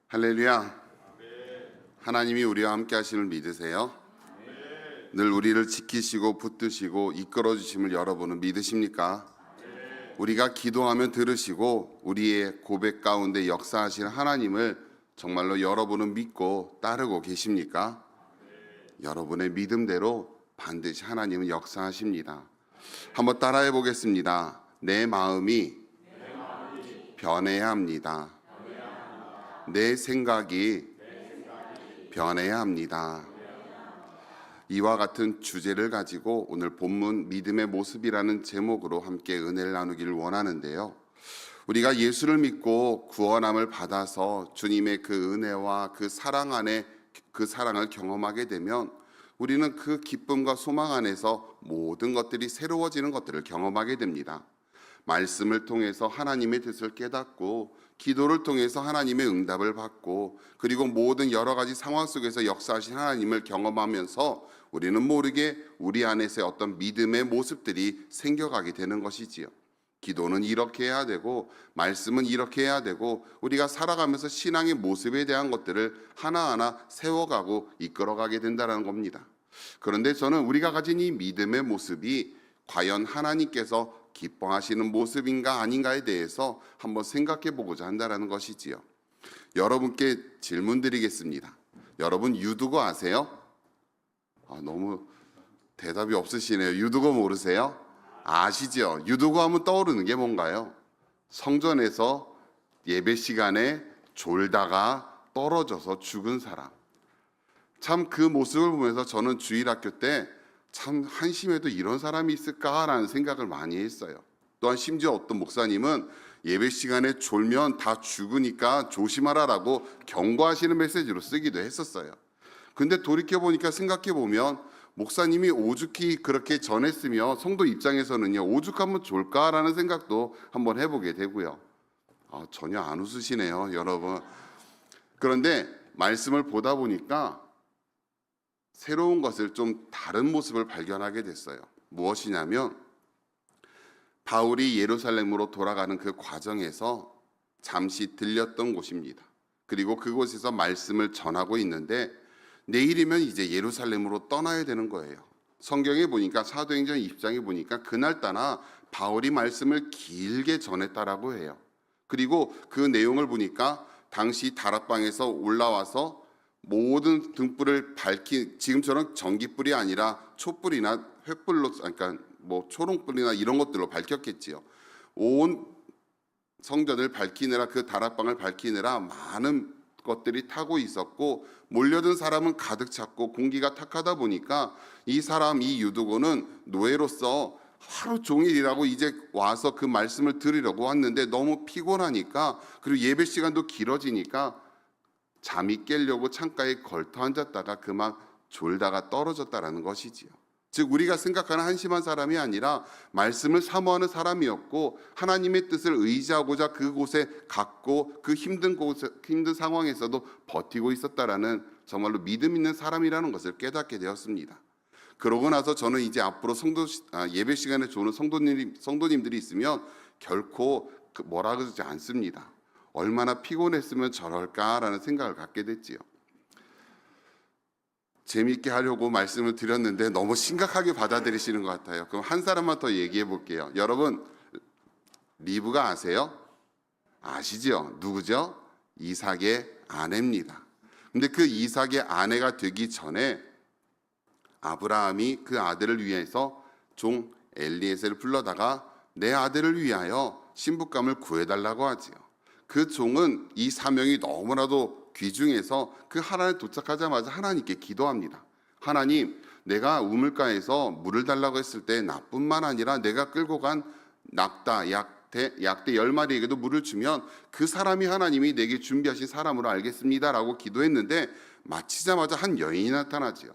할렐루야. 하나님이 우리와 함께 하심을 믿으세요? 늘 우리를 지키시고 붙드시고 이끌어 주심을 여러분은 믿으십니까? 우리가 기도하면 들으시고 우리의 고백 가운데 역사하실 하나님을 정말로 여러분은 믿고 따르고 계십니까? 여러분의 믿음대로 반드시 하나님은 역사하십니다. 한번 따라해 보겠습니다. 내 마음이 변해야 합니다. 내 생각이 변해야 합니다. 이와 같은 주제를 가지고 오늘 본문 믿음의 모습이라는 제목으로 함께 은혜를 나누기를 원하는데요. 우리가 예수를 믿고 구원함을 받아서 주님의 그 은혜와 그 사랑 안에 그 사랑을 경험하게 되면 우리는 그 기쁨과 소망 안에서 모든 것들이 새로워지는 것들을 경험하게 됩니다. 말씀을 통해서 하나님의 뜻을 깨닫고 기도를 통해서 하나님의 응답을 받고 그리고 모든 여러 가지 상황 속에서 역사하신 하나님을 경험하면서 우리는 모르게 우리 안에서의 어떤 믿음의 모습들이 생겨가게 되는 것이지요. 기도는 이렇게 해야 되고 말씀은 이렇게 해야 되고 우리가 살아가면서 신앙의 모습에 대한 것들을 하나하나 세워가고 이끌어가게 된다는 겁니다. 그런데 저는 우리가 가진 이 믿음의 모습이 과연 하나님께서 기뻐하시는 모습인가 아닌가에 대해서 한번 생각해 보고자 한다는 것이지요. 여러분께 질문 드리겠습니다. 여러분 유두고 아세요? 너무 대답이 없으시네요. 유두고 모르세요? 아시죠? 유두고 하면 떠오르는 게 뭔가요? 성전에서 예배 시간에 졸다가 떨어져서 죽은 사람. 참 그 모습을 보면서 저는 주일학교 때 참 한심해도 이런 사람이 있을까라는 생각을 많이 했어요. 또한 심지어 어떤 목사님은 예배 시간에 졸면 다 죽으니까 조심하라라고 경고하시는 메시지로 쓰기도 했었어요. 근데 돌이켜보니까 생각해보면 목사님이 오죽히 그렇게 전했으며 성도 입장에서는요, 오죽하면 좋을까라는 생각도 한번 해보게 되고요. 전혀 안 웃으시네요, 여러분. 그런데 말씀을 보다 보니까 새로운 것을 좀 다른 모습을 발견하게 됐어요. 무엇이냐면 바울이 예루살렘으로 돌아가는 그 과정에서 잠시 들렸던 곳입니다. 그리고 그곳에서 말씀을 전하고 있는데 내일이면 이제 예루살렘으로 떠나야 되는 거예요. 성경에 보니까 사도행전 20장에 보니까 그날따라 바울이 말씀을 길게 전했다라고 해요. 그리고 그 내용을 보니까 당시 다락방에서 올라와서 모든 등불을 지금처럼 전기불이 아니라 촛불이나 횃불로, 그러니까 뭐 초롱불이나 이런 것들로 밝혔겠지요. 온 성전을 밝히느라 그 다락방을 밝히느라 많은 것들이 타고 있었고 몰려든 사람은 가득 찼고 공기가 탁하다 보니까 이 유두고는 노예로서 하루 종일 일하고 이제 와서 그 말씀을 들으려고 왔는데 너무 피곤하니까 그리고 예배 시간도 길어지니까 잠이 깨려고 창가에 걸터 앉았다가 그만 졸다가 떨어졌다라는 것이지요. 즉 우리가 생각하는 한심한 사람이 아니라 말씀을 사모하는 사람이었고 하나님의 뜻을 의지하고자 그곳에 갔고 그 힘든 상황에서도 버티고 있었다라는 정말로 믿음 있는 사람이라는 것을 깨닫게 되었습니다. 그러고 나서 저는 이제 앞으로 예배 시간에 좋은 성도님들이 있으면 결코 뭐라 그러지 않습니다. 얼마나 피곤했으면 저럴까라는 생각을 갖게 됐지요. 재미있게 하려고 말씀을 드렸는데 너무 심각하게 받아들이시는 것 같아요. 그럼 한 사람만 더 얘기해 볼게요. 여러분 리브가 아세요? 아시죠? 누구죠? 이삭의 아내입니다. 근데 그 이삭의 아내가 되기 전에 아브라함이 그 아들을 위해서 종 엘리에셀을 불러다가 내 아들을 위하여 신부감을 구해달라고 하지요. 그 종은 이 사명이 너무나도 귀중해서 그 하나님에 도착하자마자 하나님께 기도합니다. 하나님, 내가 우물가에서 물을 달라고 했을 때 나뿐만 아니라 내가 끌고 간 낙타, 약대 10마리에게도 물을 주면 그 사람이 하나님이 내게 준비하신 사람으로 알겠습니다라고 기도했는데 마치자마자 한 여인이 나타나지요.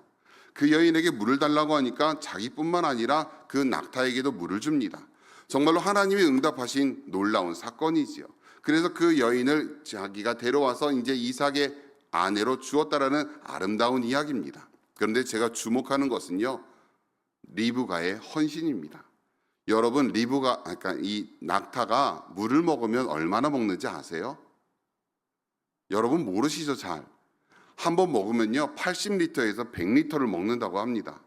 그 여인에게 물을 달라고 하니까 자기뿐만 아니라 그 낙타에게도 물을 줍니다. 정말로 하나님이 응답하신 놀라운 사건이지요. 그래서 그 여인을 자기가 데려와서 이제 이삭의 아내로 주었다라는 아름다운 이야기입니다. 그런데 제가 주목하는 것은요, 리브가의 헌신입니다. 여러분, 그러니까 이 낙타가 물을 먹으면 얼마나 먹는지 아세요? 여러분 모르시죠? 잘. 한 번 먹으면요 80리터에서 100리터를 먹는다고 합니다.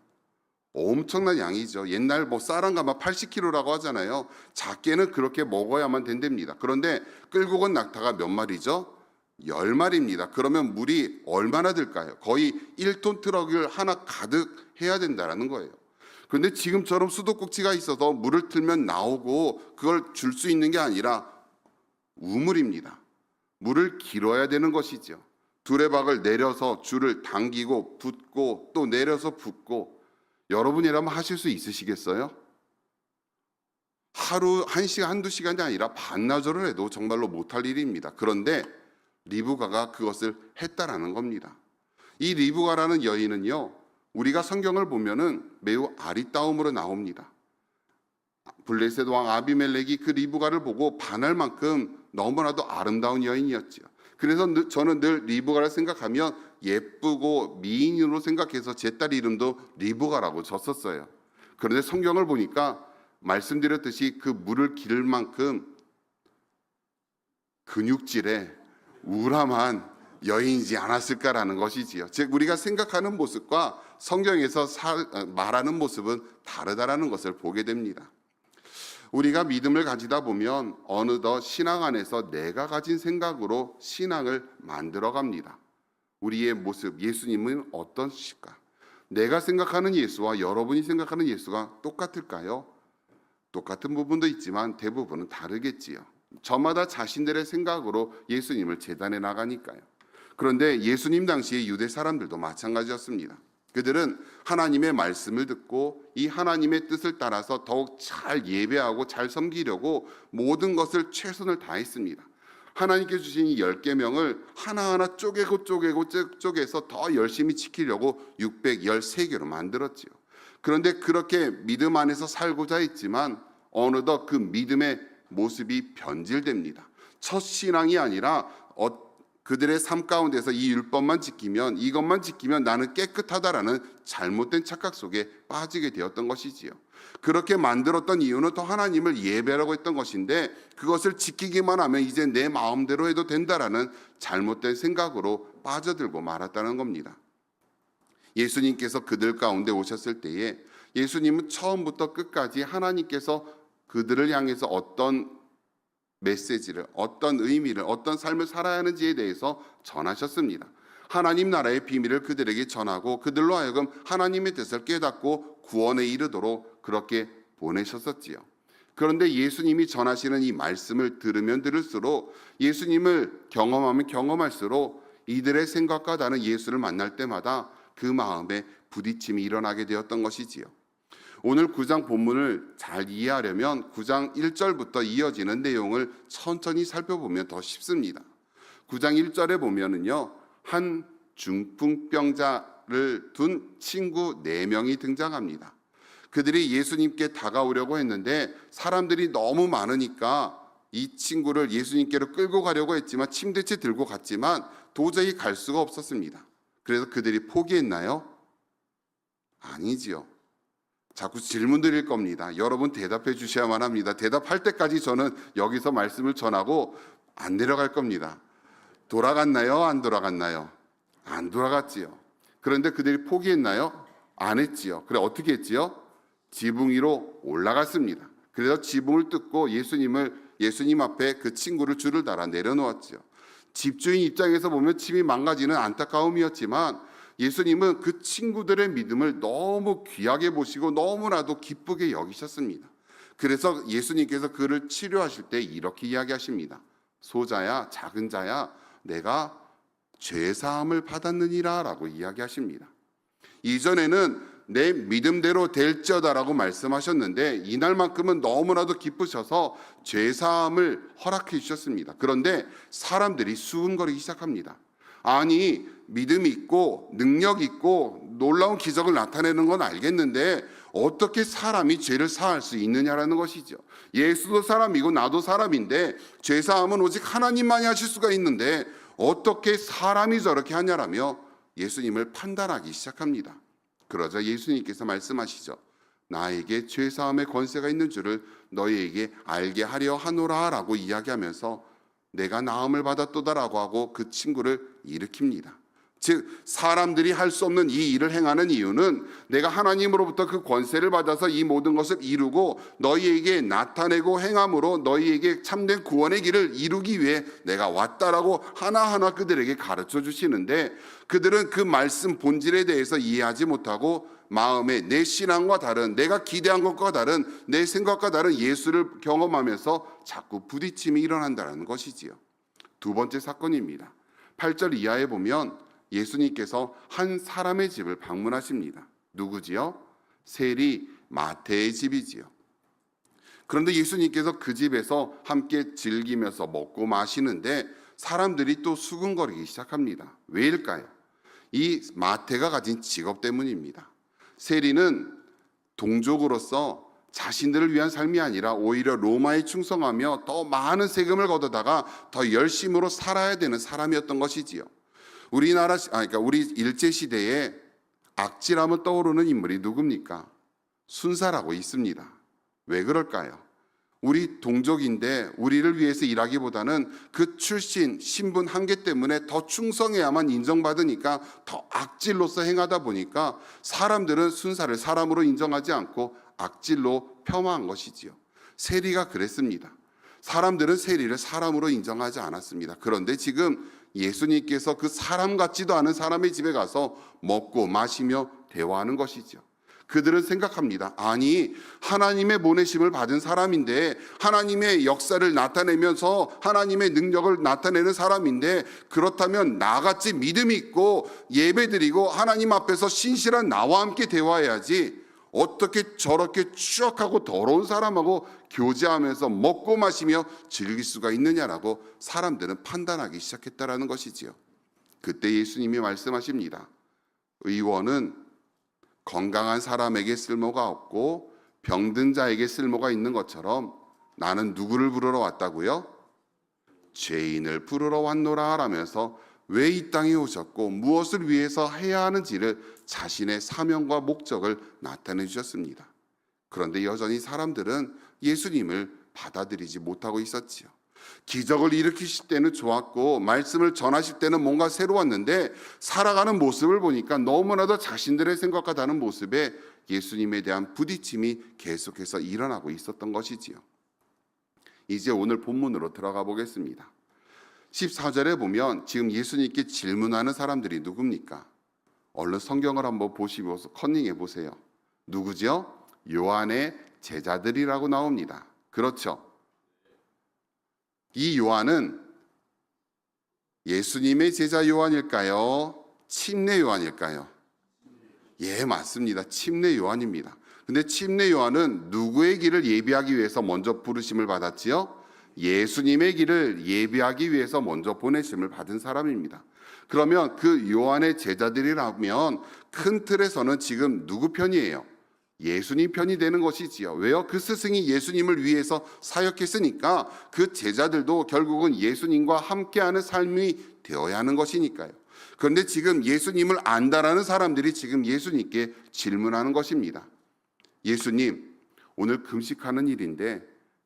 엄청난 양이죠. 옛날 쌀 한 가마 80kg라고 하잖아요. 작게는 그렇게 먹어야만 된답니다. 그런데 끌고 간 낙타가 몇 마리죠? 10마리입니다. 그러면 물이 얼마나 들까요? 거의 1톤 트럭을 하나 가득 해야 된다는 거예요. 그런데 지금처럼 수도꼭지가 있어서 물을 틀면 나오고 그걸 줄 수 있는 게 아니라 우물입니다. 물을 길어야 되는 것이죠. 두레박을 내려서 줄을 당기고 붓고 또 내려서 붓고, 여러분이라면 하실 수 있으시겠어요? 하루 1시간, 한두 시간이 아니라 반나절을 해도 정말로 못할 일입니다. 그런데 리브가가 그것을 했다라는 겁니다. 이 리브가라는 여인은요, 우리가 성경을 보면은 매우 아리따움으로 나옵니다. 블레셋 왕 아비멜렉이 그 리브가를 보고 반할 만큼 너무나도 아름다운 여인이었죠. 그래서 저는 늘 리브가를 생각하면 예쁘고 미인으로 생각해서 제 딸 이름도 리브가라고 졌었어요. 그런데 성경을 보니까 말씀드렸듯이 그 물을 기를 만큼 근육질에 우람한 여인이지 않았을까라는 것이지요. 즉 우리가 생각하는 모습과 성경에서 말하는 모습은 다르다라는 것을 보게 됩니다. 우리가 믿음을 가지다 보면 어느덧 신앙 안에서 내가 가진 생각으로 신앙을 만들어 갑니다. 우리의 모습, 예수님은 어떠실까? 내가 생각하는 예수와 여러분이 생각하는 예수가 똑같을까요? 똑같은 부분도 있지만 대부분은 다르겠지요. 저마다 자신들의 생각으로 예수님을 제단해 나가니까요. 그런데 예수님 당시의 유대 사람들도 마찬가지였습니다. 그들은 하나님의 말씀을 듣고 이 하나님의 뜻을 따라서 더욱 잘 예배하고 잘 섬기려고 모든 것을 최선을 다했습니다. 하나님께 주신 이 10계명을 하나하나 쪼개서 더 열심히 지키려고 613개로 만들었지요. 그런데 그렇게 믿음 안에서 살고자 했지만 어느덧 그 믿음의 모습이 변질됩니다. 첫 신앙이 아니라 그들의 삶 가운데서 이 율법만 지키면, 이것만 지키면 나는 깨끗하다라는 잘못된 착각 속에 빠지게 되었던 것이지요. 그렇게 만들었던 이유는 더 하나님을 예배라고 했던 것인데 그것을 지키기만 하면 이제 내 마음대로 해도 된다라는 잘못된 생각으로 빠져들고 말았다는 겁니다. 예수님께서 그들 가운데 오셨을 때에 예수님은 처음부터 끝까지 하나님께서 그들을 향해서 어떤 메시지를, 어떤 의미를, 어떤 삶을 살아야 하는지에 대해서 전하셨습니다. 하나님 나라의 비밀을 그들에게 전하고 그들로 하여금 하나님의 뜻을 깨닫고 구원에 이르도록 그렇게 보내셨었지요. 그런데 예수님이 전하시는 이 말씀을 들으면 들을수록, 예수님을 경험하면 경험할수록 이들의 생각과 다른 예수를 만날 때마다 그 마음에 부딪힘이 일어나게 되었던 것이지요. 오늘 9장 본문을 잘 이해하려면 9장 1절부터 이어지는 내용을 천천히 살펴보면 더 쉽습니다. 9장 1절에 보면은요, 한 중풍병자를 둔 친구 4명이 등장합니다. 그들이 예수님께 다가오려고 했는데 사람들이 너무 많으니까 이 친구를 예수님께로 끌고 가려고 했지만 침대째 들고 갔지만 도저히 갈 수가 없었습니다. 그래서 그들이 포기했나요? 아니지요. 자꾸 질문 드릴 겁니다. 여러분 대답해 주셔야만 합니다. 대답할 때까지 저는 여기서 말씀을 전하고 안 내려갈 겁니다. 돌아갔나요? 안 돌아갔나요? 안 돌아갔지요. 그런데 그들이 포기했나요? 안 했지요. 그래 어떻게 했지요? 지붕 위로 올라갔습니다. 그래서 지붕을 뜯고 예수님 앞에 그 친구를 줄을 달아 내려놓았지요. 집주인 입장에서 보면 집이 망가지는 안타까움이었지만 예수님은 그 친구들의 믿음을 너무 귀하게 보시고 너무나도 기쁘게 여기셨습니다. 그래서 예수님께서 그를 치료하실 때 이렇게 이야기하십니다. 소자야, 작은 자야, 내가 죄사함을 받았느니라 라고 이야기하십니다. 이전에는 내 믿음대로 될지어다라고 말씀하셨는데 이날만큼은 너무나도 기쁘셔서 죄사함을 허락해 주셨습니다. 그런데 사람들이 수군거리기 시작합니다. 아니, 믿음 있고 능력 있고 놀라운 기적을 나타내는 건 알겠는데 어떻게 사람이 죄를 사할 수 있느냐라는 것이죠. 예수도 사람이고 나도 사람인데 죄사함은 오직 하나님만이 하실 수가 있는데 어떻게 사람이 저렇게 하냐라며 예수님을 판단하기 시작합니다. 그러자 예수님께서 말씀하시죠. 나에게 죄사함의 권세가 있는 줄을 너희에게 알게 하려 하노라 라고 이야기하면서 내가 나음을 받았도다라고 하고 그 친구를 일으킵니다. 즉 사람들이 할 수 없는 이 일을 행하는 이유는 내가 하나님으로부터 그 권세를 받아서 이 모든 것을 이루고 너희에게 나타내고 행함으로 너희에게 참된 구원의 길을 이루기 위해 내가 왔다라고 하나하나 그들에게 가르쳐 주시는데, 그들은 그 말씀 본질에 대해서 이해하지 못하고 마음에 내 신앙과 다른, 내가 기대한 것과 다른, 내 생각과 다른 예수를 경험하면서 자꾸 부딪힘이 일어난다는 것이지요. 두 번째 사건입니다. 8절 이하에 보면 예수님께서 한 사람의 집을 방문하십니다. 누구지요? 세리 마태의 집이지요. 그런데 예수님께서 그 집에서 함께 즐기면서 먹고 마시는데 사람들이 또 수군거리기 시작합니다. 왜일까요? 이 마태가 가진 직업 때문입니다. 세리는 동족으로서 자신들을 위한 삶이 아니라 오히려 로마에 충성하며 더 많은 세금을 걷어다가 더 열심으로 살아야 되는 사람이었던 것이지요. 그러니까 우리 일제 시대에 악질하면 떠오르는 인물이 누굽니까? 순사라고 있습니다. 왜 그럴까요? 우리 동족인데 우리를 위해서 일하기보다는 그 출신, 신분 한계 때문에 더 충성해야만 인정받으니까 더 악질로서 행하다 보니까 사람들은 순사를 사람으로 인정하지 않고 악질로 폄하한 것이지요. 세리가 그랬습니다. 사람들은 세리를 사람으로 인정하지 않았습니다. 그런데 지금 예수님께서 그 사람 같지도 않은 사람의 집에 가서 먹고 마시며 대화하는 것이죠. 그들은 생각합니다. 아니, 하나님의 보내심을 받은 사람인데, 하나님의 역사를 나타내면서 하나님의 능력을 나타내는 사람인데, 그렇다면 나같이 믿음이 있고 예배드리고 하나님 앞에서 신실한 나와 함께 대화해야지 어떻게 저렇게 추악하고 더러운 사람하고 교제하면서 먹고 마시며 즐길 수가 있느냐라고 사람들은 판단하기 시작했다라는 것이지요. 그때 예수님이 말씀하십니다. 의원은 건강한 사람에게 쓸모가 없고 병든 자에게 쓸모가 있는 것처럼 나는 누구를 부르러 왔다고요? 죄인을 부르러 왔노라 하면서 왜 이 땅에 오셨고 무엇을 위해서 해야 하는지를 자신의 사명과 목적을 나타내 주셨습니다. 그런데 여전히 사람들은 예수님을 받아들이지 못하고 있었지요. 기적을 일으키실 때는 좋았고 말씀을 전하실 때는 뭔가 새로웠는데 살아가는 모습을 보니까 너무나도 자신들의 생각과 다른 모습에 예수님에 대한 부딪힘이 계속해서 일어나고 있었던 것이지요. 이제 오늘 본문으로 들어가 보겠습니다. 14절에 보면 지금 예수님께 질문하는 사람들이 누굽니까? 얼른 성경을 한번 보시면서 컨닝해 보세요. 누구죠? 요한의 제자들이라고 나옵니다. 그렇죠? 이 요한은 예수님의 제자 요한일까요? 침례 요한일까요? 예, 맞습니다. 침례 요한입니다. 근데 침례 요한은 누구의 길을 예비하기 위해서 먼저 부르심을 받았지요? 예수님의 길을 예비하기 위해서 먼저 보내심을 받은 사람입니다. 그러면 그 요한의 제자들이라면 큰 틀에서는 지금 누구 편이에요? 예수님 편이 되는 것이지요. 왜요? 그 스승이 예수님을 위해서 사역했으니까 그 제자들도 결국은 예수님과 함께하는 삶이 되어야 하는 것이니까요. 그런데 지금 예수님을 안다라는 사람들이 지금 예수님께 질문하는 것입니다. 예수님, 오늘 금식하는 일인데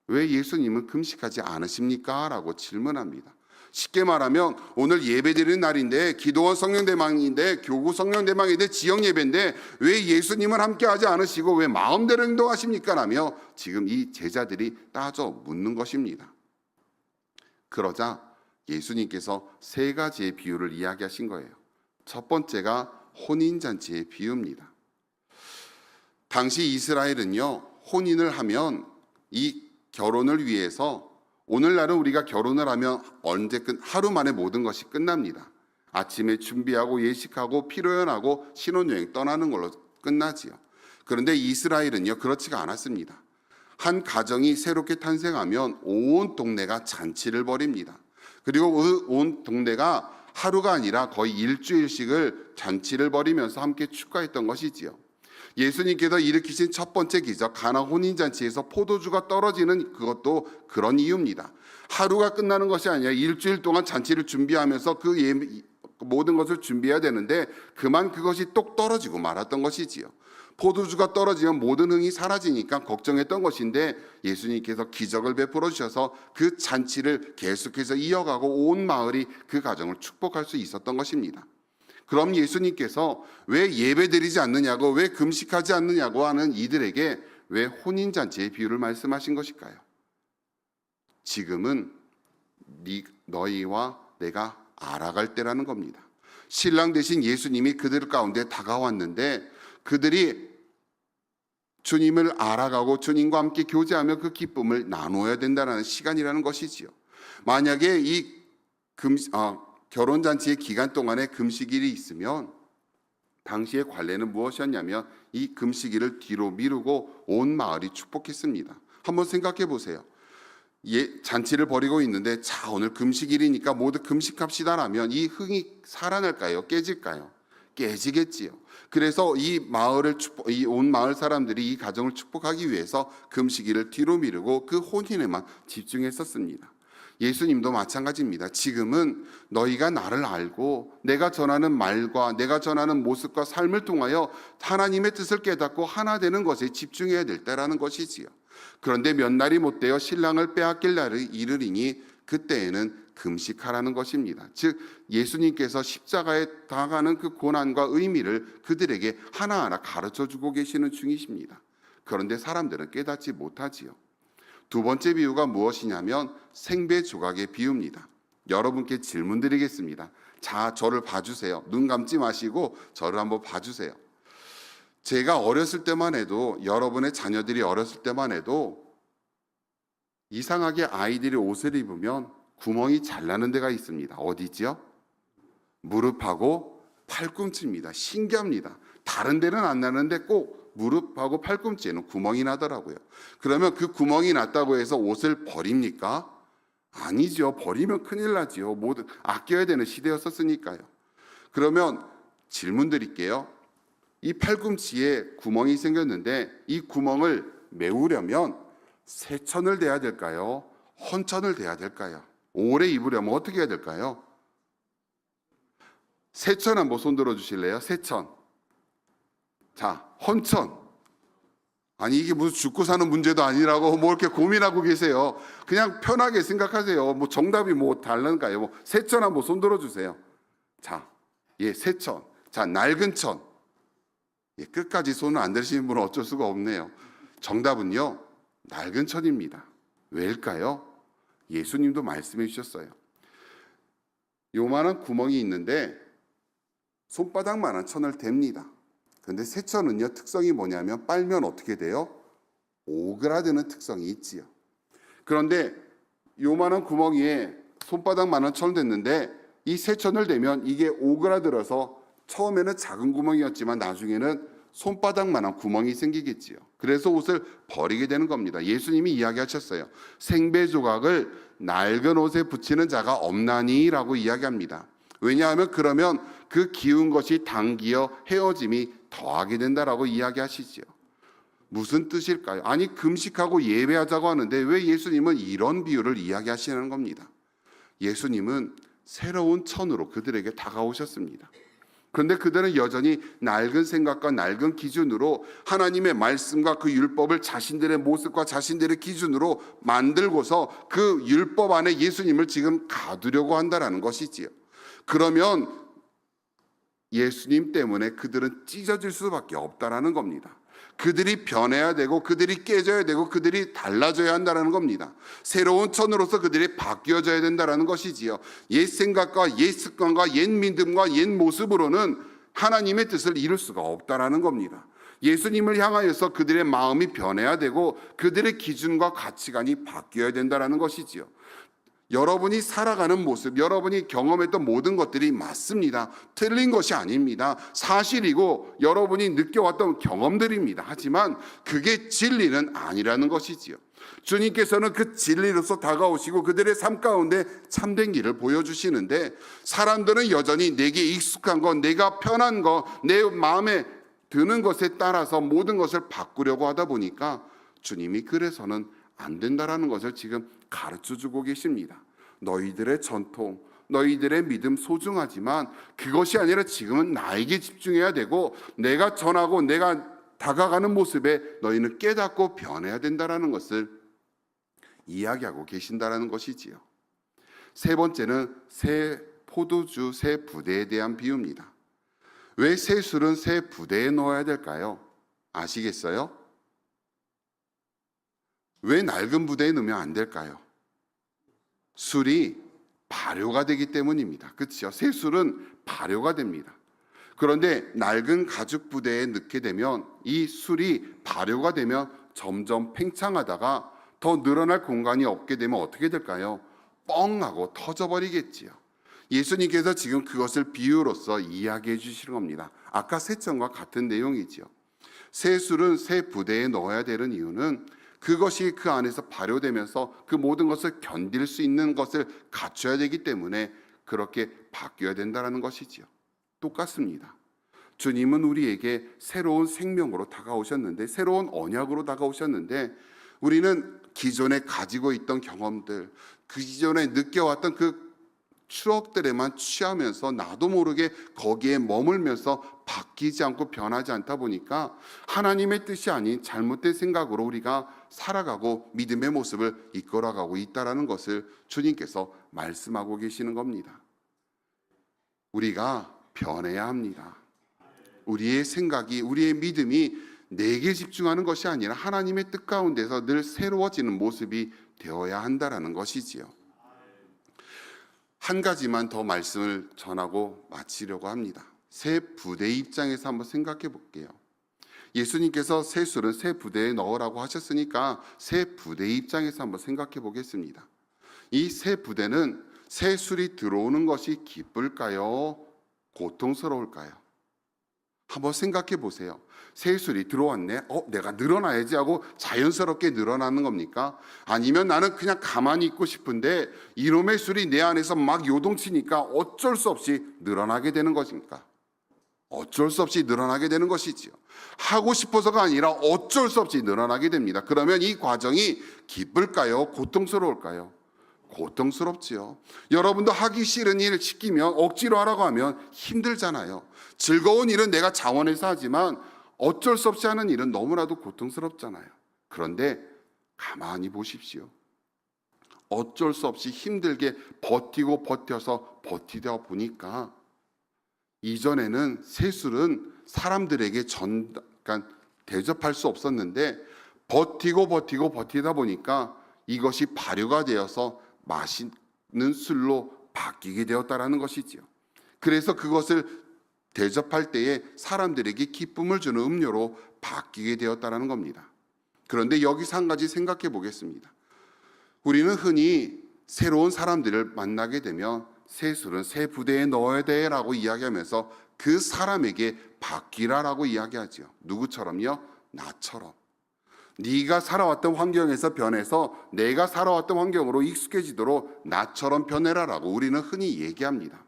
왜 예수님은 금식하지 않으십니까? 라고 질문합니다. 쉽게 말하면 오늘 예배드리는 날인데 기도원 성령대망인데 교구 성령대망인데 지역 예배인데 왜 예수님을 함께하지 않으시고 왜 마음대로 행동하십니까? 라며 지금 이 제자들이 따져 묻는 것입니다. 그러자 예수님께서 세 가지의 비유를 이야기하신 거예요. 첫 번째가 혼인잔치의 비유입니다. 당시 이스라엘은요, 혼인을 하면 이 결혼을 위해서 오늘날은 우리가 결혼을 하면 하루 만에 모든 것이 끝납니다. 아침에 준비하고 예식하고 피로연하고 신혼여행 떠나는 걸로 끝나지요. 그런데 이스라엘은요, 그렇지가 않았습니다. 한 가정이 새롭게 탄생하면 온 동네가 잔치를 벌입니다. 그리고 그 온 동네가 하루가 아니라 거의 일주일씩을 잔치를 벌이면서 함께 축하했던 것이지요. 예수님께서 일으키신 첫 번째 기적 가나 혼인잔치에서 포도주가 떨어지는 그것도 그런 이유입니다. 하루가 끝나는 것이 아니라 일주일 동안 잔치를 준비하면서 모든 것을 준비해야 되는데 그것이 똑 떨어지고 말았던 것이지요. 포도주가 떨어지면 모든 흥이 사라지니까 걱정했던 것인데 예수님께서 기적을 베풀어 주셔서 그 잔치를 계속해서 이어가고 온 마을이 그 가정을 축복할 수 있었던 것입니다. 그럼 예수님께서 왜 예배드리지 않느냐고, 왜 금식하지 않느냐고 하는 이들에게 왜 혼인잔치의 비유를 말씀하신 것일까요? 지금은 너희와 내가 알아갈 때라는 겁니다. 신랑 되신 예수님이 그들 가운데 다가왔는데 그들이 주님을 알아가고 주님과 함께 교제하며 그 기쁨을 나누어야 된다는 시간이라는 것이지요. 만약에 이 결혼잔치의 기간 동안에 금식일이 있으면 당시의 관례는 무엇이었냐면 이 금식일을 뒤로 미루고 온 마을이 축복했습니다. 한번 생각해 보세요. 잔치를 벌이고 있는데 자 오늘 금식일이니까 모두 금식합시다라면 이 흥이 살아날까요? 깨질까요? 깨지겠지요. 그래서 이 온 마을 사람들이 이 가정을 축복하기 위해서 금식일을 뒤로 미루고 그 혼인에만 집중했었습니다. 예수님도 마찬가지입니다. 지금은 너희가 나를 알고 내가 전하는 말과 내가 전하는 모습과 삶을 통하여 하나님의 뜻을 깨닫고 하나 되는 것에 집중해야 될 때라는 것이지요. 그런데 몇 날이 못되어 신랑을 빼앗길 날이 이르리니 그때에는 금식하라는 것입니다. 즉 예수님께서 십자가에 당하는 그 고난과 의미를 그들에게 하나하나 가르쳐주고 계시는 중이십니다. 그런데 사람들은 깨닫지 못하지요. 두 번째 비유가 무엇이냐면 생배 조각의 비유입니다. 여러분께 질문 드리겠습니다. 자, 저를 봐주세요. 눈 감지 마시고 저를 한번 봐주세요. 제가 어렸을 때만 해도, 여러분의 자녀들이 어렸을 때만 해도 이상하게 아이들이 옷을 입으면 구멍이 잘 나는 데가 있습니다. 어디지요? 무릎하고 팔꿈치입니다. 신기합니다. 다른 데는 안 나는데 꼭 무릎하고 팔꿈치에는 구멍이 나더라고요. 그러면 그 구멍이 났다고 해서 옷을 버립니까? 아니죠. 버리면 큰일 나지요. 모두 아껴야 되는 시대였었으니까요. 그러면 질문 드릴게요. 이 팔꿈치에 구멍이 생겼는데 이 구멍을 메우려면 새천을 대야 될까요? 헌천을 대야 될까요? 오래 입으려면 어떻게 해야 될까요? 새천 한번 손 들어 주실래요? 새천. 자, 헌천. 아니 이게 무슨 죽고 사는 문제도 아니라고 뭐 이렇게 고민하고 계세요. 그냥 편하게 생각하세요. 뭐 정답이 뭐 다른가요? 뭐 새천 한번 손 들어 주세요. 자, 예, 새천. 자, 낡은 천. 예, 끝까지 손을 안 들으시는 분은 어쩔 수가 없네요. 정답은요, 낡은 천입니다. 왜일까요? 예수님도 말씀해 주셨어요. 요만한 구멍이 있는데 손바닥만한 천을 댑니다. 그런데 새천은요, 특성이 뭐냐면 빨면 어떻게 돼요? 오그라드는 특성이 있지요. 그런데 요만한 구멍이에 손바닥만한 천을 댔는데 이 새천을 대면 이게 오그라들어서 처음에는 작은 구멍이었지만 나중에는 손바닥만한 구멍이 생기겠지요. 그래서 옷을 버리게 되는 겁니다. 예수님이 이야기하셨어요. 생배 조각을 낡은 옷에 붙이는 자가 없나니라고 이야기합니다. 왜냐하면 그러면 그 기운 것이 당기어 헤어짐이 더하게 된다라고 이야기하시지요. 무슨 뜻일까요? 아니 금식하고 예배하자고 하는데 왜 예수님은 이런 비유를 이야기하시는 겁니다. 예수님은 새로운 천으로 그들에게 다가오셨습니다. 그런데 그들은 여전히 낡은 생각과 낡은 기준으로 하나님의 말씀과 그 율법을 자신들의 모습과 자신들의 기준으로 만들고서 그 율법 안에 예수님을 지금 가두려고 한다는 것이지요. 그러면 예수님 때문에 그들은 찢어질 수밖에 없다라는 겁니다. 그들이 변해야 되고 그들이 깨져야 되고 그들이 달라져야 한다는 겁니다. 새로운 천으로서 그들이 바뀌어져야 된다는 것이지요. 옛 생각과 옛 습관과 옛 믿음과 옛 모습으로는 하나님의 뜻을 이룰 수가 없다라는 겁니다. 예수님을 향하여서 그들의 마음이 변해야 되고 그들의 기준과 가치관이 바뀌어야 된다는 것이지요. 여러분이 살아가는 모습, 여러분이 경험했던 모든 것들이 맞습니다. 틀린 것이 아닙니다. 사실이고 여러분이 느껴왔던 경험들입니다. 하지만 그게 진리는 아니라는 것이지요. 주님께서는 그 진리로서 다가오시고 그들의 삶 가운데 참된 길을 보여주시는데 사람들은 여전히 내게 익숙한 것, 내가 편한 것, 내 마음에 드는 것에 따라서 모든 것을 바꾸려고 하다 보니까 주님이 그래서는 안 된다라는 것을 지금 가르쳐주고 계십니다. 너희들의 전통, 너희들의 믿음 소중하지만 그것이 아니라 지금은 나에게 집중해야 되고 내가 전하고 내가 다가가는 모습에 너희는 깨닫고 변해야 된다라는 것을 이야기하고 계신다라는 것이지요. 세 번째는 새 포도주 새 부대에 대한 비유입니다. 왜 새 술은 새 부대에 넣어야 될까요? 아시겠어요? 왜 낡은 부대에 넣으면 안 될까요? 술이 발효가 되기 때문입니다. 그렇죠? 새 술은 발효가 됩니다. 그런데 낡은 가죽 부대에 넣게 되면 이 술이 발효가 되면 점점 팽창하다가 더 늘어날 공간이 없게 되면 어떻게 될까요? 뻥하고 터져버리겠지요. 예수님께서 지금 그것을 비유로서 이야기해 주시는 겁니다. 아까 세천과 같은 내용이지요. 새 술은 새 부대에 넣어야 되는 이유는 그것이 그 안에서 발효되면서 그 모든 것을 견딜 수 있는 것을 갖춰야 되기 때문에 그렇게 바뀌어야 된다는 것이지요. 똑같습니다. 주님은 우리에게 새로운 생명으로 다가오셨는데, 새로운 언약으로 다가오셨는데, 우리는 기존에 가지고 있던 경험들, 그 기존에 느껴왔던 그 추억들에만 취하면서 나도 모르게 거기에 머물면서 바뀌지 않고 변하지 않다 보니까 하나님의 뜻이 아닌 잘못된 생각으로 우리가 살아가고 믿음의 모습을 이끌어가고 있다는 것을 주님께서 말씀하고 계시는 겁니다. 우리가 변해야 합니다. 우리의 생각이, 우리의 믿음이 내게 집중하는 것이 아니라 하나님의 뜻 가운데서 늘 새로워지는 모습이 되어야 한다는 것이지요. 한 가지만 더 말씀을 전하고 마치려고 합니다. 새 부대 입장에서 한번 생각해 볼게요. 예수님께서 새 술은 새 부대에 넣으라고 하셨으니까 새 부대 입장에서 한번 생각해 보겠습니다. 이 새 부대는 새 술이 들어오는 것이 기쁠까요? 고통스러울까요? 한번 생각해 보세요. 새 술이 들어왔네. 내가 늘어나야지 하고 자연스럽게 늘어나는 겁니까? 아니면 나는 그냥 가만히 있고 싶은데 이놈의 술이 내 안에서 막 요동치니까 어쩔 수 없이 늘어나게 되는 것입니까? 어쩔 수 없이 늘어나게 되는 것이지요. 하고 싶어서가 아니라 어쩔 수 없이 늘어나게 됩니다. 그러면 이 과정이 기쁠까요? 고통스러울까요? 고통스럽지요. 여러분도 하기 싫은 일 시키면 억지로 하라고 하면 힘들잖아요. 즐거운 일은 내가 자원해서 하지만 어쩔 수 없이 하는 일은 너무나도 고통스럽잖아요. 그런데 가만히 보십시오. 어쩔 수 없이 힘들게 버티고 버텨서 버티다 보니까 이전에는 새 술은 사람들에게 대접할 수 없었는데 버티다 보니까 이것이 발효가 되어서 맛있는 술로 바뀌게 되었다라는 것이지요. 그래서 그것을 대접할 때에 사람들에게 기쁨을 주는 음료로 바뀌게 되었다라는 겁니다. 그런데 여기서 한 가지 생각해 보겠습니다. 우리는 흔히 새로운 사람들을 만나게 되면 새 술은 새 부대에 넣어야 돼라고 이야기하면서 그 사람에게 바뀌라라고 이야기하죠. 누구처럼요? 나처럼. 네가 살아왔던 환경에서 변해서 내가 살아왔던 환경으로 익숙해지도록 나처럼 변해라라고 우리는 흔히 얘기합니다.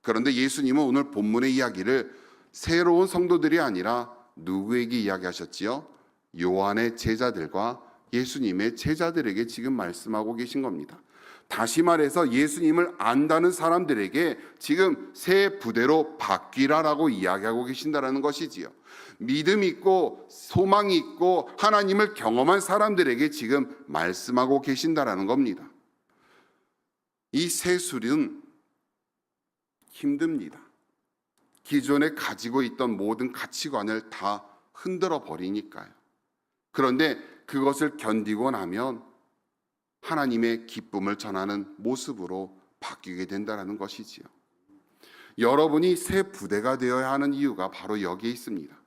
그런데 예수님은 오늘 본문의 이야기를 새로운 성도들이 아니라 누구에게 이야기하셨지요? 요한의 제자들과 예수님의 제자들에게 지금 말씀하고 계신 겁니다. 다시 말해서 예수님을 안다는 사람들에게 지금 새 부대로 바뀌라라고 이야기하고 계신다는 것이지요. 믿음 있고 소망이 있고 하나님을 경험한 사람들에게 지금 말씀하고 계신다라는 겁니다. 이 새 술은 힘듭니다. 기존에 가지고 있던 모든 가치관을 다 흔들어 버리니까요. 그런데 그것을 견디고 나면 하나님의 기쁨을 전하는 모습으로 바뀌게 된다는 것이지요. 여러분이 새 부대가 되어야 하는 이유가 바로 여기에 있습니다.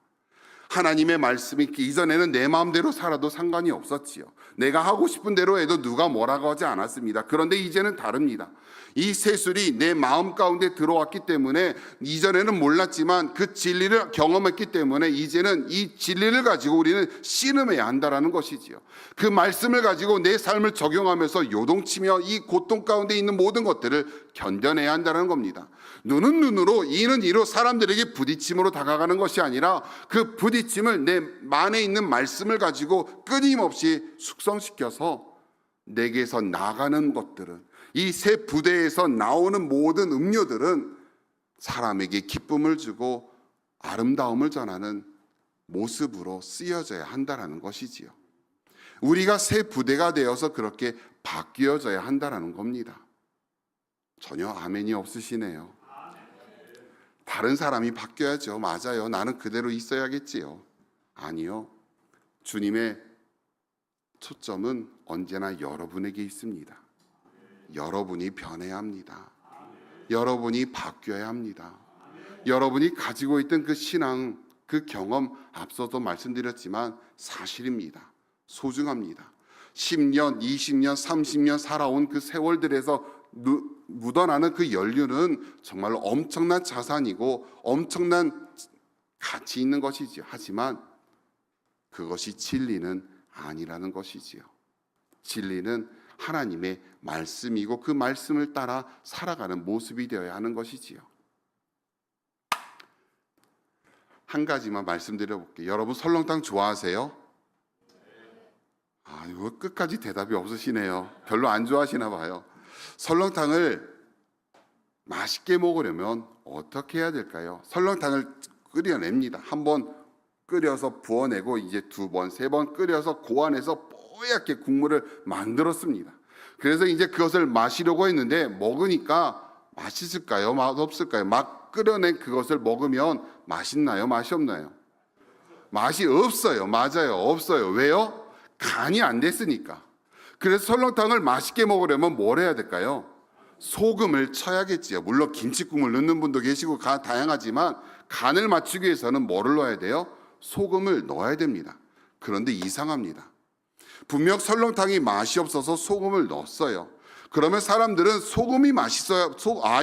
하나님의 말씀이 이전에는 내 마음대로 살아도 상관이 없었지요. 내가 하고 싶은 대로 해도 누가 뭐라고 하지 않았습니다. 그런데 이제는 다릅니다. 이 새술이 내 마음 가운데 들어왔기 때문에 이전에는 몰랐지만 그 진리를 경험했기 때문에 이제는 이 진리를 가지고 우리는 씨름해야 한다라는 것이지요. 그 말씀을 가지고 내 삶을 적용하면서 요동치며 이 고통 가운데 있는 모든 것들을 견뎌내야 한다는 겁니다. 눈은 눈으로 이는 이로 사람들에게 부딪힘으로 다가가는 것이 아니라 그 부딪힘을 내 안에 있는 말씀을 가지고 끊임없이 숙성시켜서 내게서 나가는 것들은, 이 새 부대에서 나오는 모든 음료들은 사람에게 기쁨을 주고 아름다움을 전하는 모습으로 쓰여져야 한다라는 것이지요. 우리가 새 부대가 되어서 그렇게 바뀌어져야 한다라는 겁니다. 전혀 아멘이 없으시네요. 다른 사람이 바뀌어야죠. 맞아요. 나는 그대로 있어야겠지요. 아니요. 주님의 초점은 언제나 여러분에게 있습니다. 여러분이 변해야 합니다. 여러분이 바뀌어야 합니다. 여러분이 가지고 있던 그 신앙, 그 경험, 앞서도 말씀드렸지만 사실입니다. 소중합니다. 10년, 20년, 30년 살아온 그 세월들에서 묻어나는 그 연륜은 정말로 엄청난 자산이고 엄청난 가치 있는 것이지요. 하지만 그것이 진리는 아니라는 것이지요. 진리는 하나님의 말씀이고 그 말씀을 따라 살아가는 모습이 되어야 하는 것이지요. 한 가지만 말씀드려 볼게요. 여러분 설렁탕 좋아하세요? 이거 끝까지 대답이 없으시네요. 별로 안 좋아하시나 봐요. 설렁탕을 맛있게 먹으려면 어떻게 해야 될까요? 설렁탕을 끓여냅니다. 한번 끓여서 부어내고 이제 2번, 3번 끓여서 그 안에서 뽀얗게 국물을 만들었습니다. 그래서 이제 그것을 마시려고 했는데 먹으니까 맛있을까요? 맛없을까요? 막 끓여낸 그것을 먹으면 맛있나요? 맛이 없나요? 맛이 없어요. 맞아요. 없어요. 왜요? 간이 안 됐으니까. 그래서 설렁탕을 맛있게 먹으려면 뭘 해야 될까요? 소금을 쳐야겠지요. 물론 김치국물 넣는 분도 계시고 다양하지만 간을 맞추기 위해서는 뭐를 넣어야 돼요? 소금을 넣어야 됩니다. 그런데 이상합니다. 분명 설렁탕이 맛이 없어서 소금을 넣었어요. 그러면 사람들은 소금이 맛있어야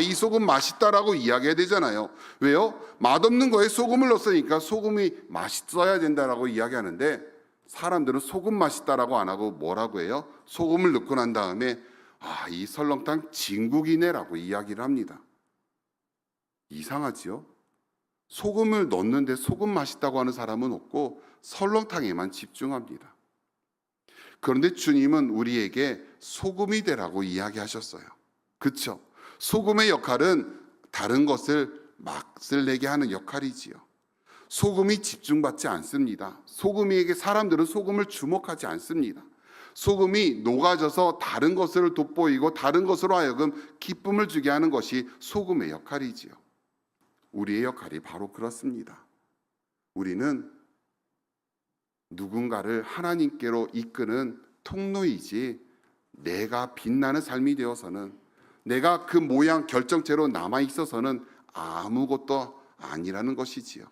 이 소금 맛있다라고 이야기해야 되잖아요. 왜요? 맛없는 거에 소금을 넣었으니까 소금이 맛있어야 된다라고 이야기하는데 사람들은 소금 맛있다라고 안 하고 뭐라고 해요? 소금을 넣고 난 다음에 이 설렁탕 진국이네라고 이야기를 합니다. 이상하지요? 소금을 넣는데 소금 맛있다고 하는 사람은 없고 설렁탕에만 집중합니다. 그런데 주님은 우리에게 소금이 되라고 이야기하셨어요. 그렇죠? 소금의 역할은 다른 것을 맛을 내게 하는 역할이지요. 소금이 집중받지 않습니다. 사람들은 소금을 주목하지 않습니다. 소금이 녹아져서 다른 것을 돋보이고 다른 것으로 하여금 기쁨을 주게 하는 것이 소금의 역할이지요. 우리의 역할이 바로 그렇습니다. 우리는 누군가를 하나님께로 이끄는 통로이지 내가 빛나는 삶이 되어서는 내가 그 모양 결정체로 남아 있어서는 아무것도 아니라는 것이지요.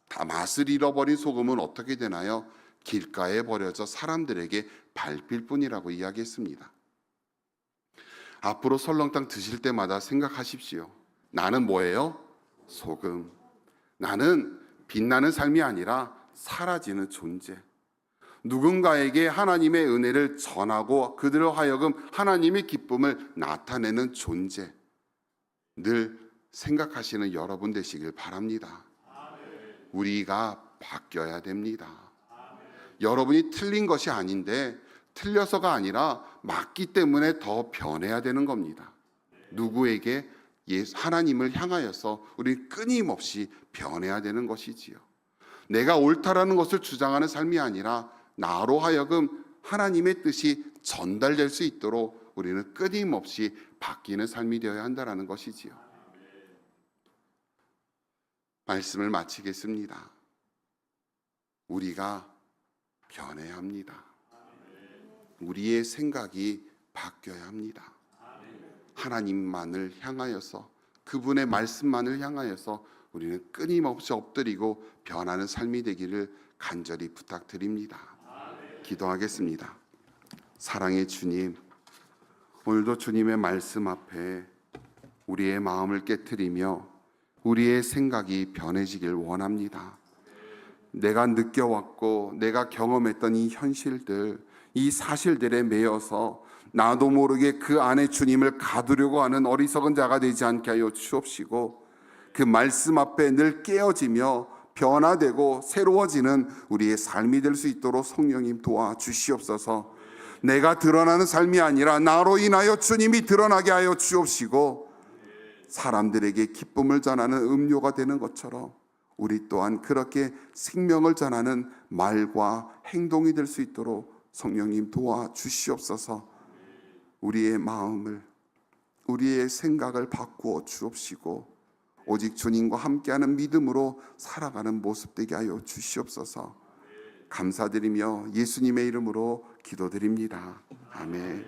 다 맛을 잃어버린 소금은 어떻게 되나요? 길가에 버려져 사람들에게 밟힐 뿐이라고 이야기했습니다. 앞으로 설렁탕 드실 때마다 생각하십시오. 나는 뭐예요? 소금. 나는 빛나는 삶이 아니라 사라지는 존재. 누군가에게 하나님의 은혜를 전하고 그들로 하여금 하나님의 기쁨을 나타내는 존재. 늘 생각하시는 여러분 되시길 바랍니다. 우리가 바뀌어야 됩니다. 여러분이 틀린 것이 아닌데 틀려서가 아니라 맞기 때문에 더 변해야 되는 겁니다. 누구에게? 하나님을 향하여서 우리 끊임없이 변해야 되는 것이지요. 내가 옳다라는 것을 주장하는 삶이 아니라 나로 하여금 하나님의 뜻이 전달될 수 있도록 우리는 끊임없이 바뀌는 삶이 되어야 한다는 것이지요. 말씀을 마치겠습니다. 우리가 변해야 합니다. 우리의 생각이 바뀌어야 합니다. 하나님만을 향하여서 그분의 말씀만을 향하여서 우리는 끊임없이 엎드리고 변하는 삶이 되기를 간절히 부탁드립니다. 기도하겠습니다. 사랑의 주님, 오늘도 주님의 말씀 앞에 우리의 마음을 깨트리며 우리의 생각이 변해지길 원합니다. 내가 느껴왔고 내가 경험했던 이 현실들, 이 사실들에 매여서 나도 모르게 그 안에 주님을 가두려고 하는 어리석은 자가 되지 않게 하여 주옵시고 그 말씀 앞에 늘 깨어지며 변화되고 새로워지는 우리의 삶이 될 수 있도록 성령님 도와주시옵소서. 내가 드러나는 삶이 아니라 나로 인하여 주님이 드러나게 하여 주옵시고 사람들에게 기쁨을 전하는 음료가 되는 것처럼 우리 또한 그렇게 생명을 전하는 말과 행동이 될 수 있도록 성령님 도와주시옵소서. 우리의 마음을, 우리의 생각을 바꾸어 주옵시고 오직 주님과 함께하는 믿음으로 살아가는 모습 되게 하여 주시옵소서. 감사드리며 예수님의 이름으로 기도드립니다. 아멘.